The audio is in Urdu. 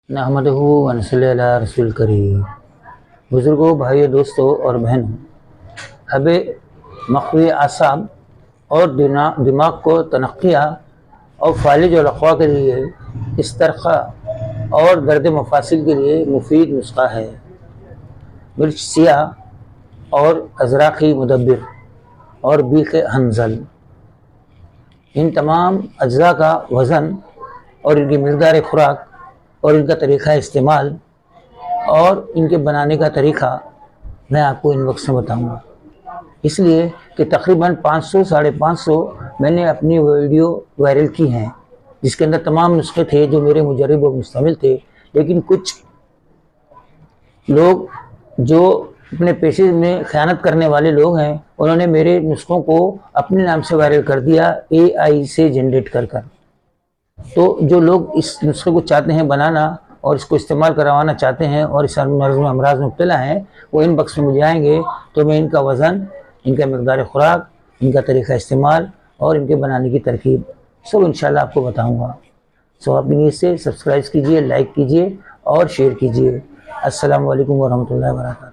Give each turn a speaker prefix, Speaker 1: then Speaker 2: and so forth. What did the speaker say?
Speaker 1: نحمدہ و نصلی علی رسول کریم۔ بزرگوں، بھائیوں، دوستوں اور بہنوں، اب مخوی اعصاب اور دماغ کو تنقیہ اور فالج و لقوا کے لیے استرخاء اور درد مفاصل کے لیے مفید نسخہ ہے۔ مرچ سیاہ اور ازراقی مدبر اور بیخ حنظل، ان تمام اجزاء کا وزن اور ان کی مقدار خوراک اور ان کا طریقہ استعمال اور ان کے بنانے کا طریقہ میں آپ کو ان وقت سے بتاؤں گا، اس لیے کہ تقریباً 500-550 میں نے اپنی ویڈیو وائرل کی ہیں، جس کے اندر تمام نسخے تھے جو میرے مجرب و مستعمل تھے، لیکن کچھ لوگ جو اپنے پیشے میں خیانت کرنے والے لوگ ہیں، انہوں نے میرے نسخوں کو اپنے نام سے وائرل کر دیا، AI سے جنریٹ کر۔ تو جو لوگ اس نسخے کو چاہتے ہیں بنانا اور اس کو استعمال کروانا چاہتے ہیں اور اس مرض میں امراض مبتلا ہیں، وہ ان باکس میں مجھے آئیں گے تو میں ان کا وزن، ان کا مقدار خوراک، ان کا طریقہ استعمال اور ان کے بنانے کی ترکیب سب انشاءاللہ آپ کو بتاؤں گا۔ سو آپ نیت سے سبسکرائب کیجئے، لائک کیجئے اور شیئر کیجئے۔ السلام علیکم ورحمۃ اللہ وبرکاتہ۔